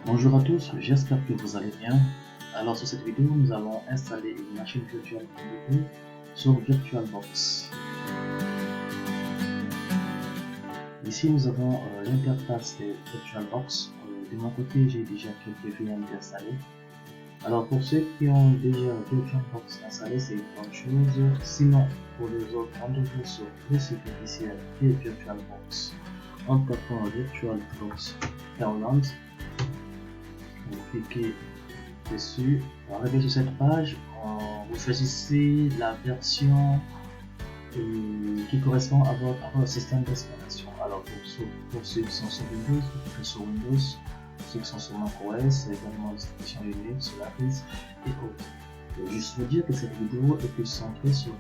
Bonjour à tous, j'espère que vous allez bien. Alors sur cette vidéo, nous allons installer une machine virtuelle Ubuntu sur VirtualBox. Ici nous avons l'interface de VirtualBox. De mon côté, j'ai déjà quelques VM installées. Alors pour ceux qui ont déjà VirtualBox installé, c'est une bonne chose. Sinon, pour les autres, rendez-vous sur le site officiel de VirtualBox en tapant VirtualBox Downloads. Vous cliquez dessus, pour arriver sur cette page, vous choisissez la version qui correspond à votre système d'exploitation. Alors pour ceux qui sont sur Windows, vous cliquez sur Windows, ceux qui sont sur macOS, également distribution Linux, Solaris et autres. Juste vous dire que cette vidéo est plus centrée sur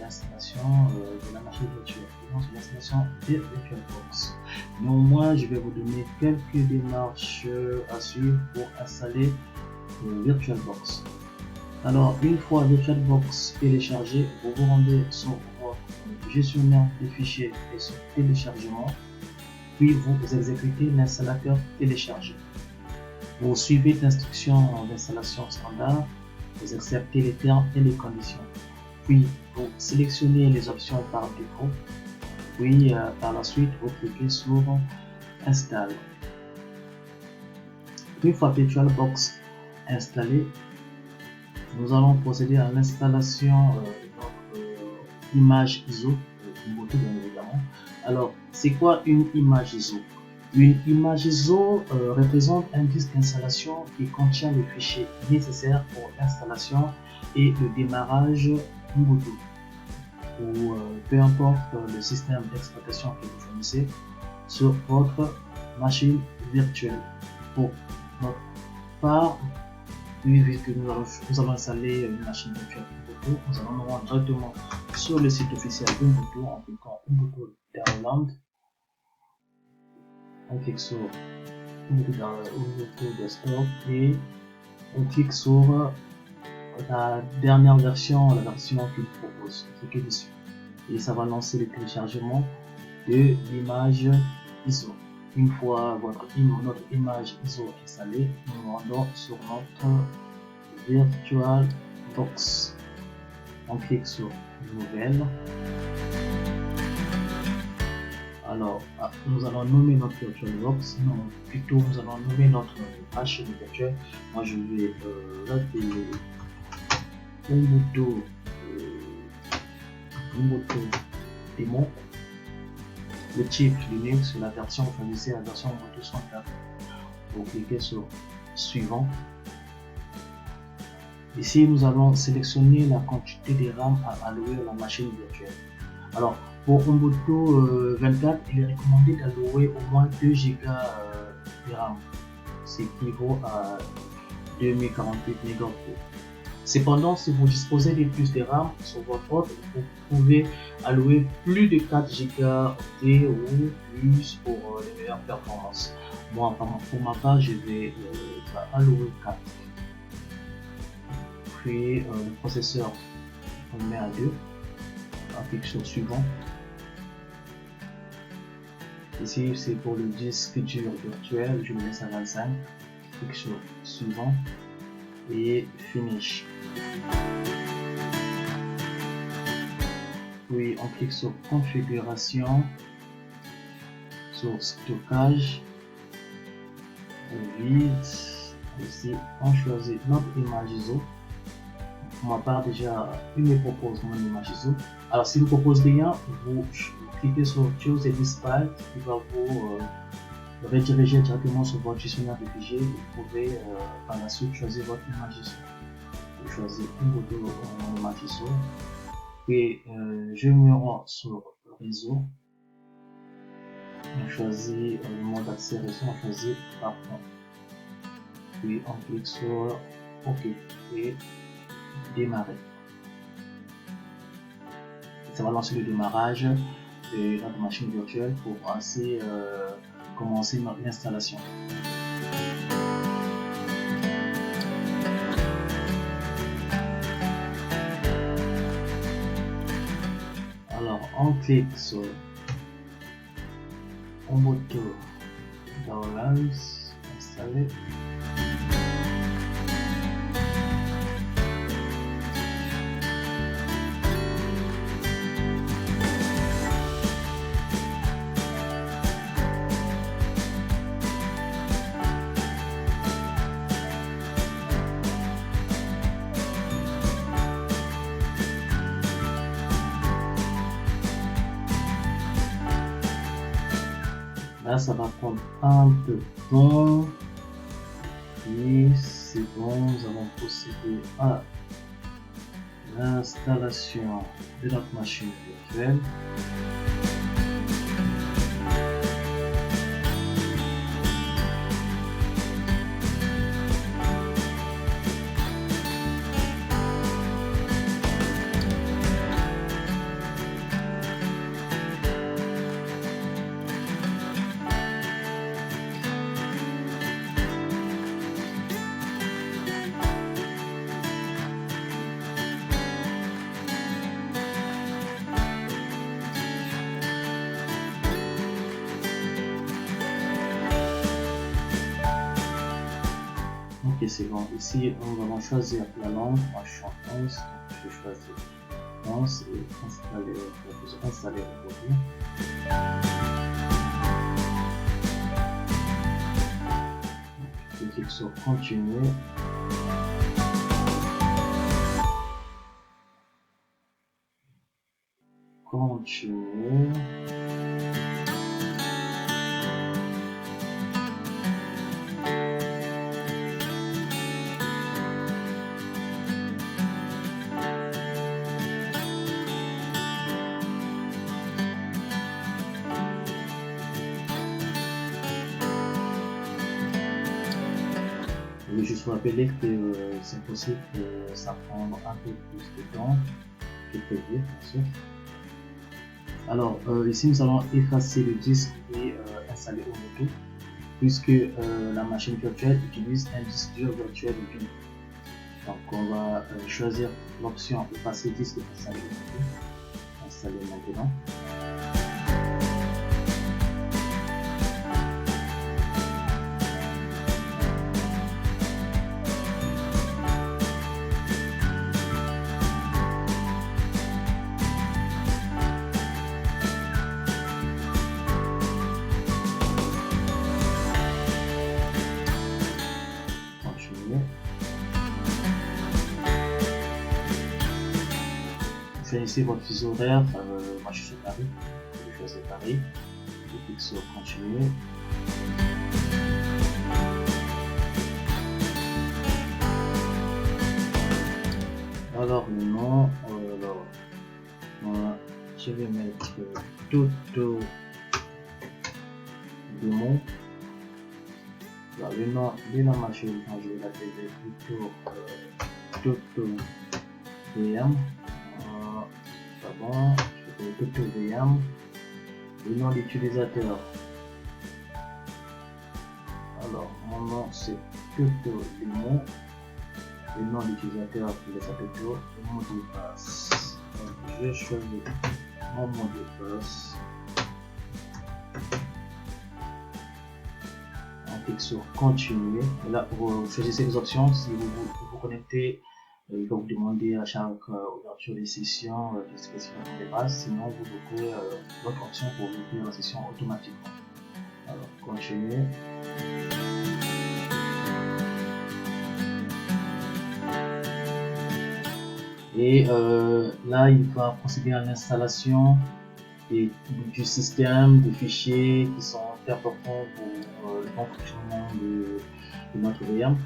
l'installation de la machine virtuelle, sur l'installation de VirtualBox. Néanmoins, je vais vous donner quelques démarches à suivre pour installer VirtualBox. Alors, une fois VirtualBox téléchargé, vous vous rendez sur votre gestionnaire de fichiers et sur téléchargement, puis vous exécutez l'installateur téléchargé. Vous suivez l'instruction d'installation standard, vous acceptez les termes et les conditions, puis vous sélectionnez les options par défaut, puis par la suite vous cliquez sur Install. Une fois VirtualBox installé, nous allons procéder à l'installation de notre image ISO, Ubuntu bien évidemment. Alors, c'est quoi une image ISO? Une image ISO représente un disque d'installation qui contient les fichiers nécessaires pour l'installation et le démarrage Ubuntu ou peu importe le système d'exploitation que vous fournissez sur votre machine virtuelle. Pour notre part, vu que nous allons installer une machine virtuelle Ubuntu, nous allons nous rendre directement sur le site officiel Ubuntu en cliquant Ubuntu Download. On clique sur Ubuntu Desktop et on clique sur la dernière version, la version qu'il propose. Cliquez dessus et ça va lancer le téléchargement de l'image ISO. Une fois notre image ISO installée, nous nous rendons sur notre VirtualBox. On clique sur Nouvelle. Alors, nous allons nommer notre VirtualBox, non, plutôt nous allons nommer notre machine virtuelle. Moi, je vais l'appeler Ubuntu Démon. Le type Linux, la version, vous choisissez la version Ubuntu 64. Vous cliquez sur Suivant. Ici, nous allons sélectionner la quantité de RAM à allouer à la machine virtuelle. Alors, pour Ubuntu 24, il est recommandé d'allouer au moins 2 Go de RAM, ce qui équivaut à 2048 MB. Cependant, si vous disposez de plus de RAM sur votre ordre, vous pouvez allouer plus de 4 Go ou plus pour les meilleures performances. Moi, pour ma part, je vais allouer 4. Puis le processeur, on le met à 2. On clique sur Suivant. Ici, c'est pour le disque dur virtuel, je le laisse à 25. Clique sur Suivant et Finish. Puis on clique sur Configuration, sur Stockage, vide. Ici, on choisit notre image ISO. Pour ma part, déjà, il me propose mon image ISO. Alors, s'il ne propose rien, vous cliquez sur Choose a File qui va vous rediriger directement sur votre gestionnaire de fichiers. Vous pouvez par la suite choisir votre image ISO. Vous choisissez une image ISO. Puis, je me rends sur le réseau. On choisit le mode d'accès réseau, on choisit Partant. Puis, on clique sur OK et Démarrer. Ça va lancer le démarrage de notre machine virtuelle pour ainsi commencer notre installation. Alors on clique sur Ubuntu Downloads, installer. Là, ça va prendre un peu de temps. Et c'est bon, nous allons procéder à l'installation de notre machine virtuelle. Ok, c'est bon. Ici, nous allons choisir la langue. Moi, je suis en France, donc je vais choisir France et installer aujourd'hui. Je clique sur continuer. Continuer. Je veux juste vous rappeler que c'est possible que ça prenne un peu plus de temps que prévu, bien sûr. Alors ici nous allons effacer le disque et installer Ubuntu puisque la machine virtuelle utilise un disque dur virtuel Ubuntu. Donc on va choisir l'option effacer disque et installer Ubuntu. Installer maintenant. Choisissez votre fuseau horaire, moi je suis sur Paris, je choisis Paris, je clique sur continuer. Alors le nom, voilà, je vais mettre Toto Démon. Le nom de la machine, je vais l'appeler plutôt Toto VM. Bon, je vais Toto VM. Le nom d'utilisateur. Alors, mon nom c'est Toto Démon. Le nom d'utilisateur pour les Toto, le mot de passe. Donc, je vais choisir mon mot de passe. On clique sur continuer. Et là, vous choisissez les options. Si vous connectez, il va vous demander à chaque ouverture des sessions discrétion des bases. Sinon, vous ouvrez l'autre option pour ouvrir la session automatiquement. Alors, continuer. Et là, il va procéder à l'installation du système, des fichiers qui sont importants pour le bon fonctionnement de notre VM.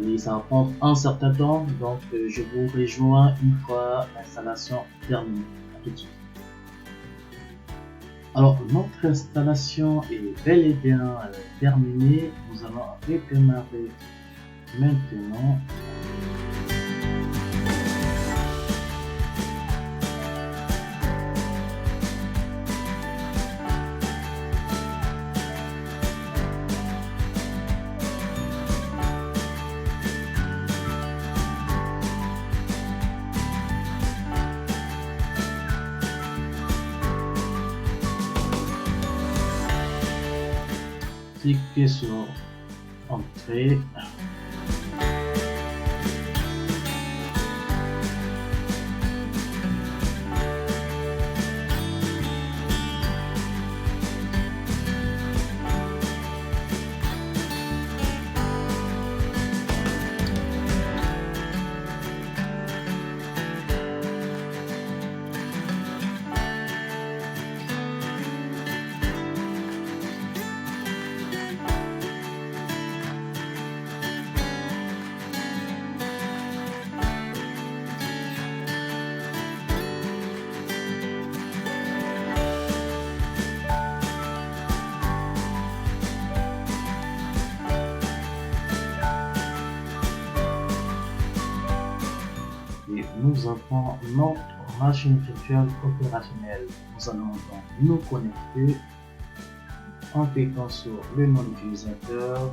Et ça va prendre un certain temps, donc je vous rejoins une fois l'installation terminée. À tout de suite. Alors, notre installation est bel et bien terminée. Nous allons redémarrer maintenant. Cliquez sur Entrée. Et nous avons notre machine virtuelle opérationnelle. Nous allons donc nous connecter en cliquant sur le nom d'utilisateur,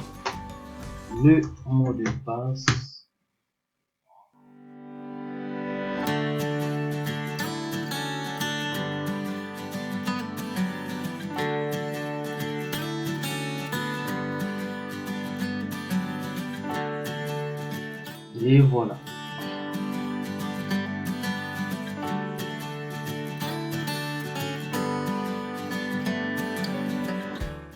le mot de passe, et voilà.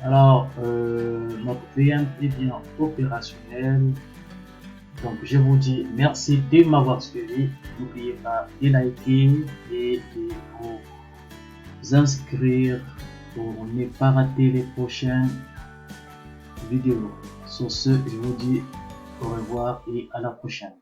Alors, notre VM est bien opérationnel. Donc, je vous dis merci de m'avoir suivi. N'oubliez pas de liker et de vous inscrire pour ne pas rater les prochaines vidéos. Sur ce, je vous dis au revoir et à la prochaine.